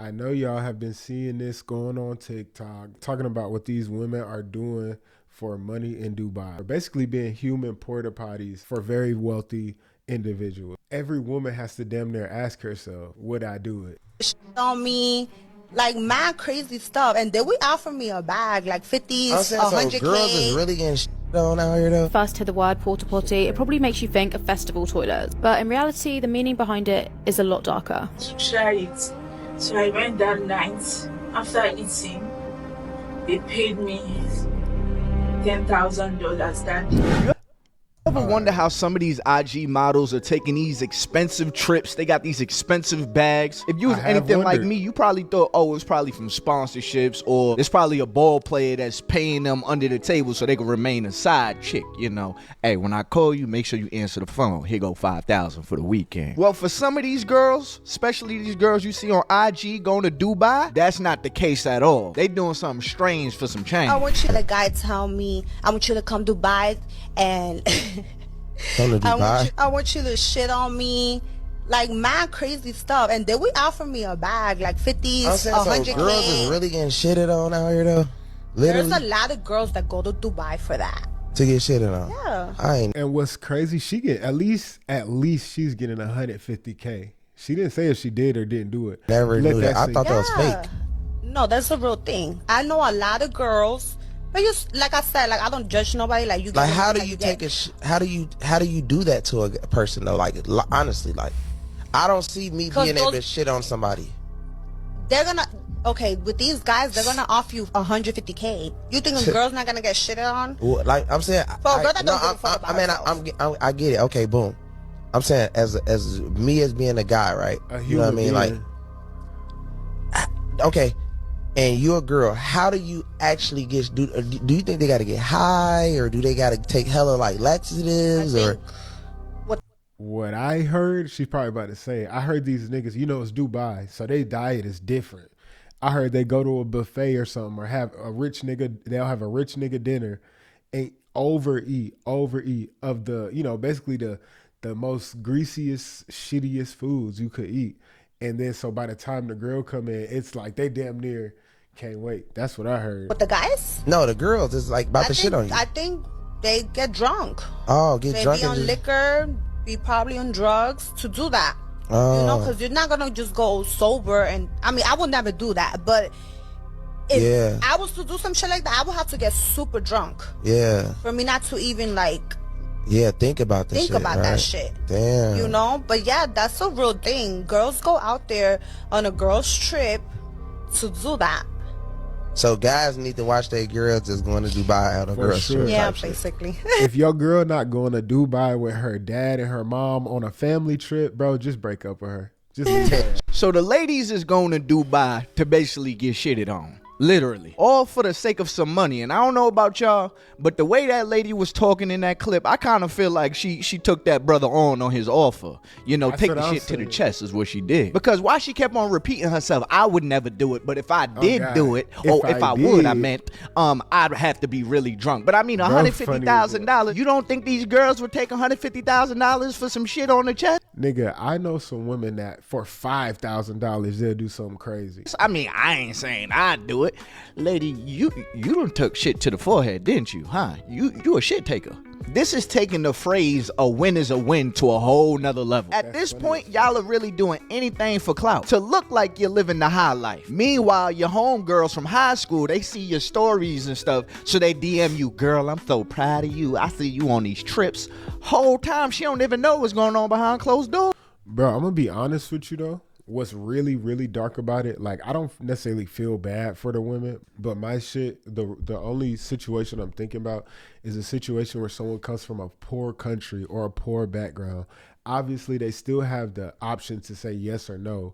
I know y'all have been seeing this going on TikTok, talking about what these women are doing for money in Dubai. They're basically being human porta potties for very wealthy individuals. Every woman has to damn near ask herself, would I do it? Shit on me, like mad crazy stuff, and then we offer me a bag like 50s, I'm saying, so girls is 100K. really getting shit on out here though. First to the word porta potty, it probably makes you think of festival toilets, but in reality, the meaning behind it is a lot darker. Try it. So I went that night. After eating, they paid me $10,000 that day. Ever wonder how some of these IG models are taking these expensive trips? They got these expensive bags. If you was anything like me, you probably thought, oh, it's probably from sponsorships, or it's probably a ball player that's paying them under the table so they can remain a side chick, you know. Hey, when I call you, make sure you answer the phone. Here go $5,000 for the weekend. Well, for some of these girls, especially these girls you see on IG going to Dubai, that's not the case at all. They doing something strange for some change. I want you, the guy tell me, I want you to come Dubai and I want you to shit on me, like mad crazy stuff, and then we offer me a bag like 50s, I'm saying, 100K. so girls is really getting shitted on out here though. Literally. There's a lot of girls that go to Dubai for that. To get shitted on. Yeah. I ain't. And what's crazy, she get at least she's getting 150K. She didn't say if she did or didn't do it. Never knew that. I thought that was fake. No, that's a real thing. I know a lot of girls. But you, like I said, like I don't judge nobody. Like you. Like how do you take a? How do you do that to a person though? Like honestly, like I don't see me being able to shit on somebody. They're gonna with these guys. They're gonna offer you 150K. You think a girl's not gonna get shitted on? Well, like I'm saying, for a girl that don't give a fuck about herself. I get it. Okay, boom. I'm saying as me as being a guy, right? You know what I mean? Like, okay. And you're a girl, how do you actually get, do you think they got to get high, or do they got to take hella like laxatives, or? What I heard, she's probably about to say, I heard these niggas, you know, it's Dubai, so their diet is different. I heard they go to a buffet or something, or have a rich nigga, they'll have a rich nigga dinner and overeat of the, you know, basically the most greasiest, shittiest foods you could eat. And then so by the time the girl come in, it's like they damn near can't wait. That's what I heard. But the guys? No, the girls is like about to shit on you. I think they get drunk. Oh, get drunk. They be on liquor, be probably on drugs to do that. Oh. You know, because you're not gonna just go sober. And I mean, I would never do that. But if I was to do some shit like that, I would have to get super drunk. Yeah. For me not to even like. Yeah, think about that shit. Damn. You know, but yeah, that's a real thing. Girls go out there on a girls trip to do that. So guys need to watch their girls that's going to Dubai out on girls trip. Yeah, basically. If your girl not going to Dubai with her dad and her mom on a family trip, bro, just break up with her. Just leave her. So the ladies is going to Dubai to basically get shitted on. Literally. All for the sake of some money. And I don't know about y'all, but the way that lady was talking in that clip, I kind of feel like she took that brother on his offer. You know, take the shit to the chest is what she did. Because why she kept on repeating herself, I would never do it, but if I did do it, if I would, I meant, I'd have to be really drunk. But I mean, $150,000. You don't think these girls would take $150,000 for some shit on the chest? Nigga, I know some women that for $5,000 they'll do something crazy. I mean, I ain't saying I'd do it. Lady, you done took shit to the forehead, didn't you? Huh? You a shit taker. This is taking the phrase "a win is a win" to a whole nother level. At this point, y'all are really doing anything for clout, to look like you're living the high life. Meanwhile, your homegirls from high school, they see your stories and stuff, so they DM you, "Girl, I'm so proud of you. I see you on these trips." Whole time, she don't even know what's going on behind closed doors. Bro, I'm gonna be honest with you though. What's really, really dark about it, like I don't necessarily feel bad for the women, but my shit, the only situation I'm thinking about is a situation where someone comes from a poor country or a poor background. Obviously, they still have the option to say yes or no,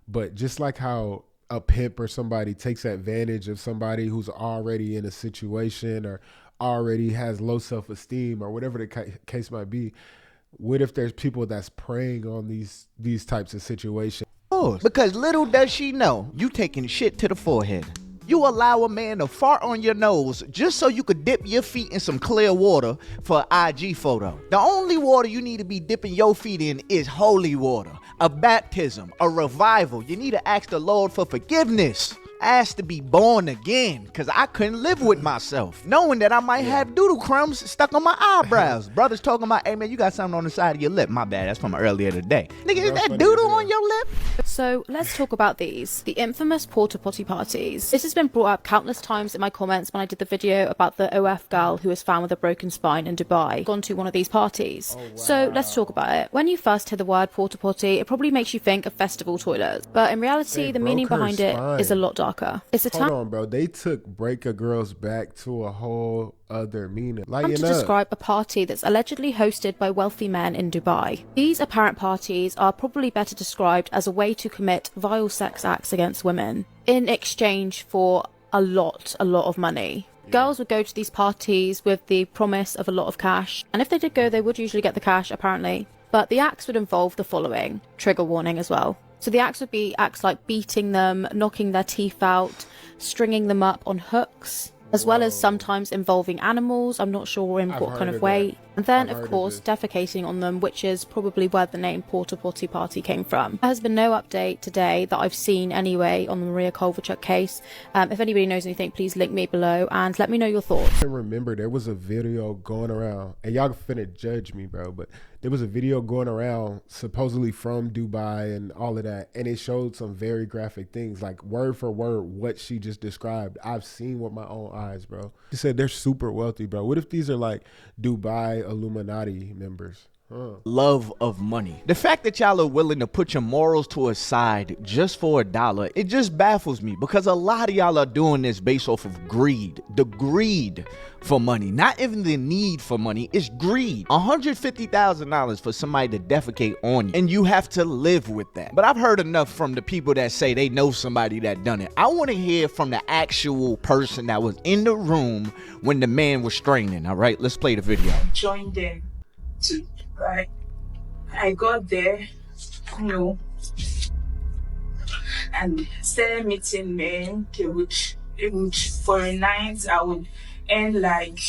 but just like how a pimp or somebody takes advantage of somebody who's already in a situation or already has low self-esteem or whatever the case might be, what if there's people that's preying on these types of situations? Because little does she know, you taking shit to the forehead. You allow a man to fart on your nose just so you could dip your feet in some clear water for an IG photo. The only water you need to be dipping your feet in is holy water, a baptism, a revival. You need to ask the Lord for forgiveness. Asked to be born again, because I couldn't live with myself, knowing that I might have doodle crumbs stuck on my eyebrows. Brothers talking about, hey man, you got something on the side of your lip. My bad, that's from earlier today. Nigga, is that doodle on your lip? So let's talk about these, the infamous porta potty parties. This has been brought up countless times in my comments when I did the video about the OF girl who was found with a broken spine in Dubai, gone to one of these parties. Oh, wow. So let's talk about it. When you first hear the word porta potty, it probably makes you think of festival toilets, but in reality, the meaning behind it is a lot darker. It's a time. Hold on, bro. They took break a girl's back to a whole other meaning. To describe a party that's allegedly hosted by wealthy men in Dubai. These apparent parties are probably better described as a way to commit vile sex acts against women in exchange for a lot of money. Yeah. Girls would go to these parties with the promise of a lot of cash, and if they did go, they would usually get the cash, apparently. But the acts would involve the following. Trigger warning as well. So the acts would be acts like beating them, knocking their teeth out, stringing them up on hooks, as well as sometimes involving animals. I'm not sure in what kind of way. And then, of course, defecating on them, which is probably where the name Porta Potty Party came from. There has been no update today that I've seen anyway on the Maria Kovalchuk case. If anybody knows anything, please link me below and let me know your thoughts. I remember there was a video going around, and y'all finna judge me, bro, but there was a video going around supposedly from Dubai and all of that, and it showed some very graphic things, like word for word what she just described. I've seen with my own eyes, bro. She said they're super wealthy, bro. What if these are like Dubai Illuminati members? Love of money. The fact that y'all are willing to put your morals to a side just for $1, it just baffles me, because a lot of y'all are doing this based off of greed. The greed for money, not even the need for money, it's greed. $150,000 for somebody to defecate on you, and you have to live with that. But I've heard enough from the people that say they know somebody that done it. I want to hear from the actual person that was in the room when the man was straining. All right, let's play the video. Joined them to Dubai. I got there, and started meeting men. They would for a night I would earn like,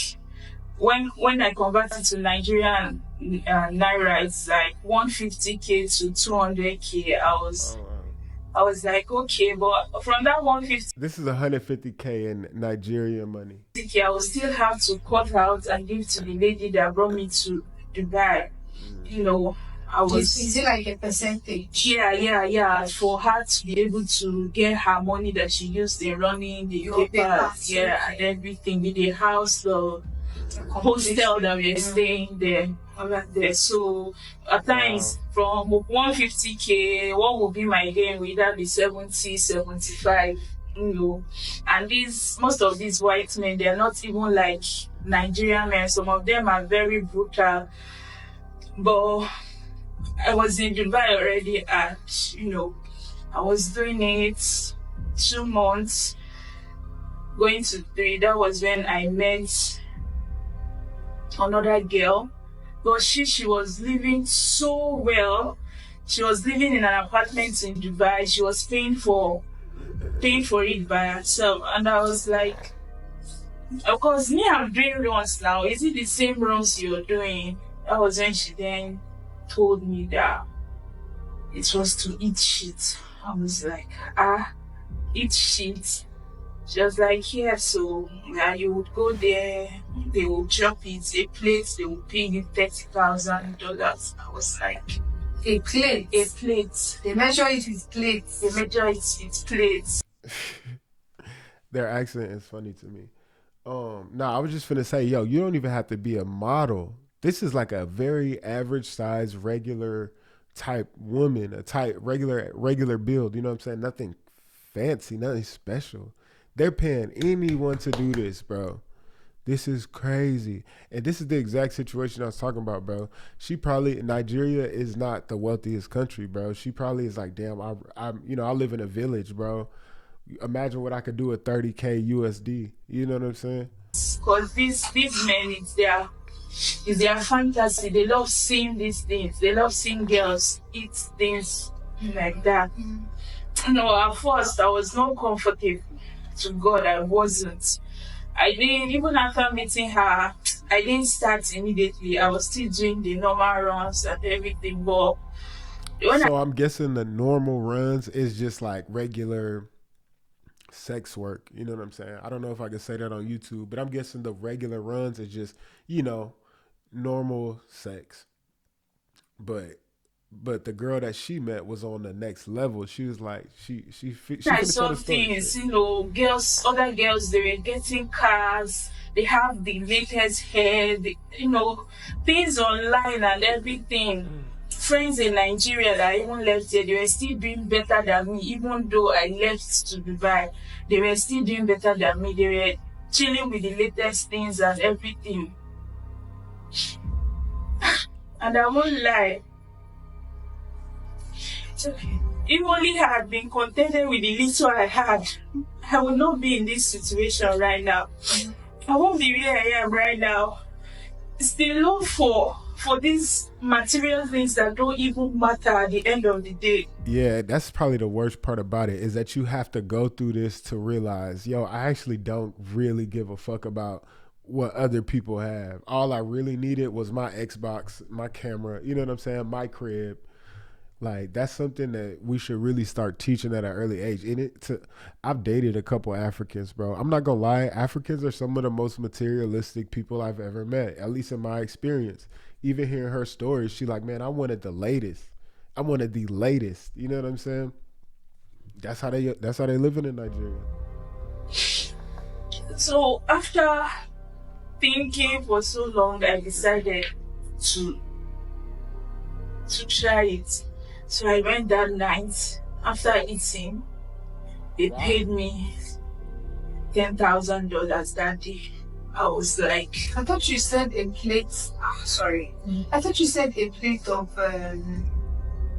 when I converted to Nigerian naira, it's like 150k to 200k. I was like, okay, but from that 150, this is 150k in Nigerian money. I will still have to cut out and give to the lady that brought me to Dubai. I was. Is it like a percentage? Yeah. For her to be able to get her money that she used in running the papers, and everything, the house, the hostel that we're staying there. So at times from 150k, what would be my gain? Would that be 70, 75? And most of these white men, they're not even like Nigerian men. Some of them are very brutal. But I was in Dubai already, and I was doing it 2 months, going to 3. That was when I met another girl. But she was living so well. She was living in an apartment in Dubai. She was paying for it by herself, and I was like, of course, me, I'm doing runs now. Is it the same runs you're doing? That was when she then told me that it was to eat shit. I was like, eat shit? She was like, yeah, so you would go there, they will drop it, a plate, they will pay you $30,000. I was like, a plate? A plate. They measure it with plates. They measure it with plates. Their accent is funny to me. No, I was just finna say, yo, you don't even have to be a model. This is like a very average size, regular type woman, a type regular build. You know what I'm saying? Nothing fancy, nothing special. They're paying anyone to do this, bro. This is crazy. And this is the exact situation I was talking about, bro. Nigeria is not the wealthiest country, bro. She probably is like, damn, I live in a village, bro. Imagine what I could do with 30k USD. You know what I'm saying? Because these men, it's their fantasy. They love seeing these things. They love seeing girls eat things like that. At first I was not comfortable. to God, I wasn't. I didn't, even after meeting her, I didn't start immediately. I was still doing the normal runs and everything. But so I'm guessing the normal runs is just like regular sex work. You know what I'm saying? I don't know if I can say that on YouTube, but I'm guessing the regular runs is just, normal sex. But the girl that she met was on the next level. She was like, she I saw things, girls, other girls, they were getting cars, they have the latest hair, things online and everything. Friends in Nigeria that I even left here, they were still doing better than me. Even though I left to Dubai, they were still doing better than me. They were chilling with the latest things and everything. And I won't lie, if only I had been contented with the little I had, I would not be in this situation right now. I won't be where I am right now. It's the love for these material things that don't even matter at the end of the day. Yeah, that's probably the worst part about it, is that you have to go through this to realize, I actually don't really give a fuck about what other people have. All I really needed was my Xbox, my camera, you know what I'm saying, my crib. Like, that's something that we should really start teaching at an early age. I've dated a couple Africans, bro. I'm not gonna lie, Africans are some of the most materialistic people I've ever met, at least in my experience. Even hearing her stories, she like, man, I wanted the latest. I wanted the latest. You know what I'm saying? That's how they living in Nigeria. So after thinking for so long, I decided to try it. So I went that night. After eating, they paid me $10,000 that day. I was like, I thought you said a plate. I thought you said a plate of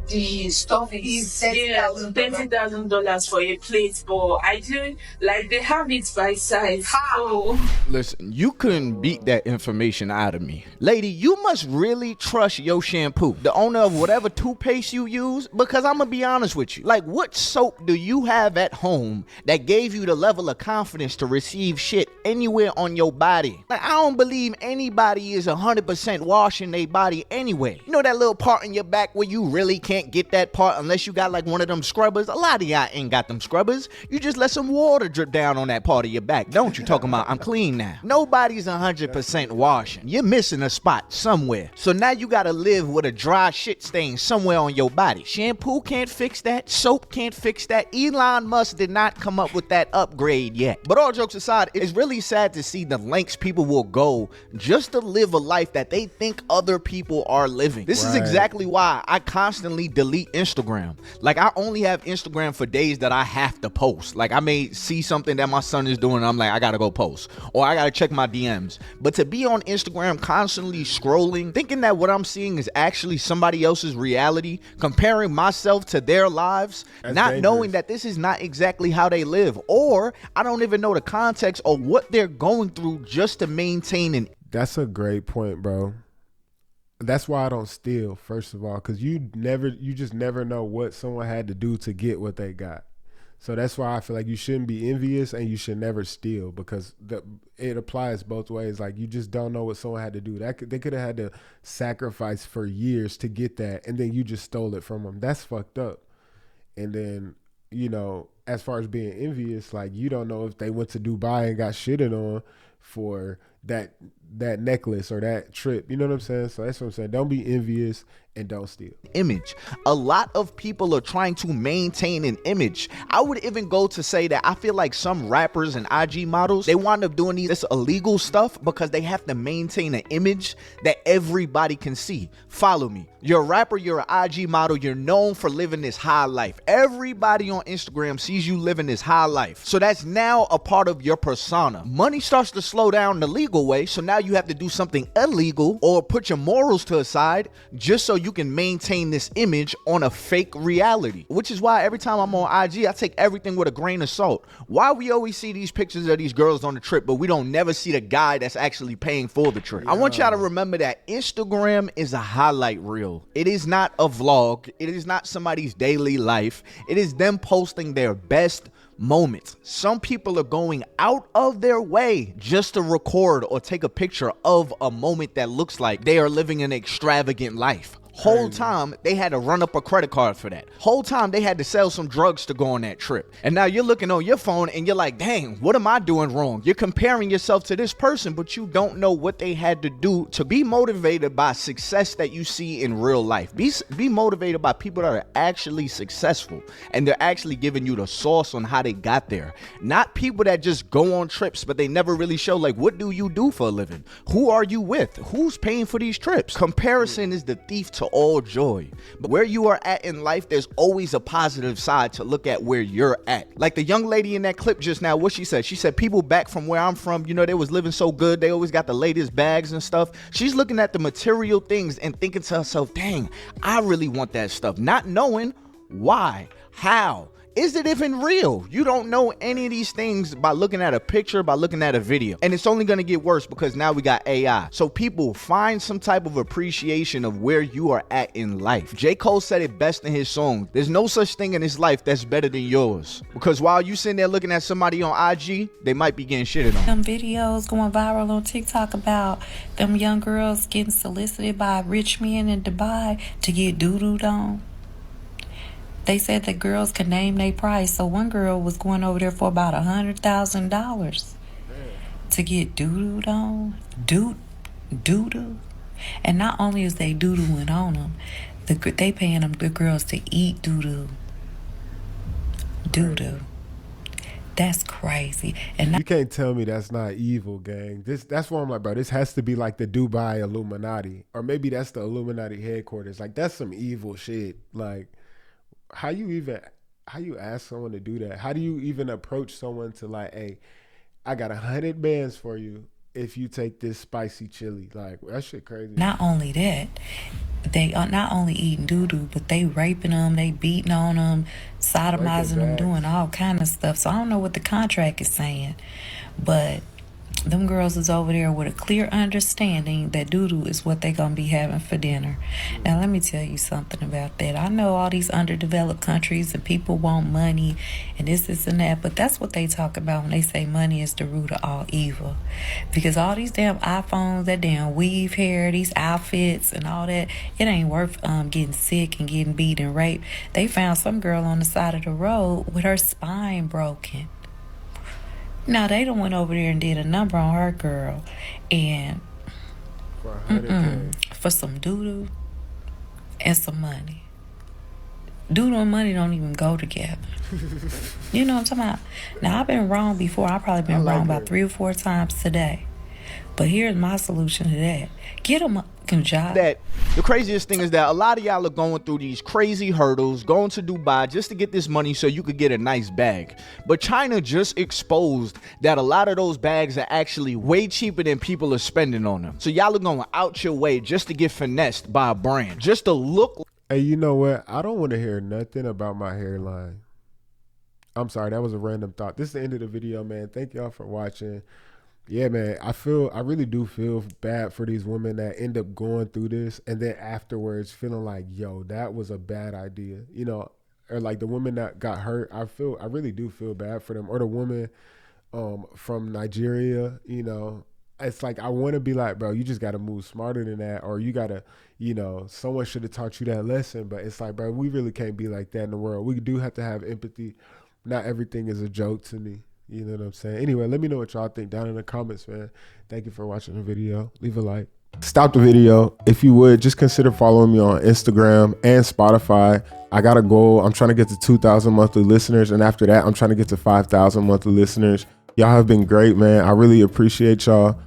the stuff is $30,000 for a plate, but I didn't like, they have it by size. So listen, you couldn't beat that information out of me. Lady, you must really trust your shampoo, the owner of whatever toothpaste you use, because I'm gonna be honest with you. Like, what soap do you have at home that gave you the level of confidence to receive shit anywhere on your body? Like, I don't believe anybody is 100% washing their body anyway. You know that little part in your back where you really can't get that part unless you got like one of them scrubbers? A lot of y'all ain't got them scrubbers. You just let some water drip down on that part of your back, don't you? Talking about I'm clean now. Nobody's 100% washing. You're missing a spot somewhere. So now you gotta live with a dry shit stain somewhere on your body. Shampoo can't fix that. Soap can't fix that. Elon Musk did not come up with that upgrade yet. But all jokes aside, it's really sad to see the lengths people will go just to live a life that they think other people are living. This is exactly why I constantly delete Instagram. Like, I only have Instagram for days that I have to post. Like, I may see something that my son is doing and I'm like, I gotta go post, or I gotta check my DMs. But to be on Instagram constantly scrolling, thinking that what I'm seeing is actually somebody else's reality, comparing myself to their lives, that's not dangerous. Knowing that this is not exactly how they live, or I don't even know the context or what they're going through just to maintain an. That's a great point, bro. That's why I don't steal, first of all, because you just never know what someone had to do to get what they got. So that's why I feel like you shouldn't be envious and you should never steal, because it applies both ways. Like, you just don't know what someone had to do. They could have had to sacrifice for years to get that, and then you just stole it from them. That's fucked up. And then, as far as being envious, like, you don't know if they went to Dubai and got shitted on for that necklace or that trip. You know what I'm saying? So that's what I'm saying. Don't be envious and don't steal. Image. A lot of people are trying to maintain an image. I would even go to say that I feel like some rappers and IG models, they wind up doing this illegal stuff because they have to maintain an image that everybody can see. Follow me. You're a rapper, you're an IG model, you're known for living this high life. Everybody on Instagram sees you living this high life. So that's now a part of your persona. Money starts to slow down the legal way, so now you have to do something illegal or put your morals to a side just so you can maintain this image on a fake reality. Which is why every time I'm on IG, I take everything with a grain of salt. Why we always see these pictures of these girls on the trip, but we don't never see the guy that's actually paying for the trip. I want y'all to remember that Instagram is a highlight reel. It is not a vlog. It is not somebody's daily life. It is them posting their best moments. Some people are going out of their way just to record or take a picture of a moment that looks like they are living an extravagant life. Whole time they had to run up a credit card for that. Whole time they had to sell some drugs to go on that trip. And now you're looking on your phone and you're like, dang, what am I doing wrong? You're comparing yourself to this person, but you don't know what they had to do to be motivated by success that you see in real life. Be motivated by people that are actually successful and they're actually giving you the sauce on how they got there. Not people that just go on trips, but they never really show, like, what do you do for a living? Who are you with? Who's paying for these trips? Comparison is the thief to all joy. But where you are at in life, there's always a positive side to look at where you're at. Like the young lady in that clip just now, what she said people back from where I'm from, you know, they was living so good, they always got the latest bags and stuff. She's looking at the material things and thinking to herself, dang, I really want that stuff, not knowing why, how. Is it even real? You don't know any of these things by looking at a picture, by looking at a video. And it's only going to get worse because now we got AI. So people, find some type of appreciation of where you are at in life. J. Cole said it best in his song. There's no such thing in his life that's better than yours. Because while you sitting there looking at somebody on IG, they might be getting shitted on. Them videos going viral on TikTok about them young girls getting solicited by rich men in Dubai to get doo-dooed on. They said the girls could name their price. So one girl was going over there for about $100,000 to get doo-dooed on. Doo-doo. And not only is they doo-dooing on them, they paying them, the girls, to eat doo-doo. Doo-doo. That's crazy. And you can't tell me that's not evil, gang. That's why I'm like, bro, this has to be like the Dubai Illuminati. Or maybe that's the Illuminati headquarters. Like, that's some evil shit. Like, how you ask someone to do that? How do you even approach someone to, like, hey, I got 100 bands for you if you take this spicy chili? Like, that shit crazy. Not only that, they are not only eating doo-doo, but they raping them, they beating on them, sodomizing them, doing all kind of stuff. So I don't know what the contract is saying, but them girls is over there with a clear understanding that doo-doo is what they gonna be having for dinner. Now let me tell you something about that. I know all these underdeveloped countries and people want money and this and that, but that's what they talk about when they say money is the root of all evil. Because all these damn iPhones, that damn weave hair, these outfits and all that, it ain't worth getting sick and getting beat and raped. They found some girl on the side of the road with her spine broken. Now, they done went over there and did a number on her girl. And for some doo-doo and some money. Doo-doo and money don't even go together. You know what I'm talking about? Now, I've been wrong before. I've probably been wrong about 3 or 4 times today. But here's my solution to that. Get them a job. That the craziest thing is that a lot of y'all are going through these crazy hurdles, going to Dubai just to get this money so you could get a nice bag. But China just exposed that a lot of those bags are actually way cheaper than people are spending on them. So y'all are going out your way just to get finessed by a brand, just to look. Hey, you know what? I don't want to hear nothing about my hairline. I'm sorry, that was a random thought. This is the end of the video, man. Thank y'all for watching. Yeah, man, I really do feel bad for these women that end up going through this and then afterwards feeling like, yo, that was a bad idea, you know, or like the women that got hurt. I really do feel bad for them. Or the woman from Nigeria, you know, it's like, I want to be like, bro, you just got to move smarter than that. Or you got to, you know, someone should have taught you that lesson. But it's like, bro, we really can't be like that in the world. We do have to have empathy. Not everything is a joke to me. You know what I'm saying? Anyway, let me know what y'all think down in the comments, man. Thank you for watching the video. Leave a like. Stop the video. If you would, just consider following me on Instagram and Spotify. I got a goal. I'm trying to get to 2,000 monthly listeners. And after that, I'm trying to get to 5,000 monthly listeners. Y'all have been great, man. I really appreciate y'all.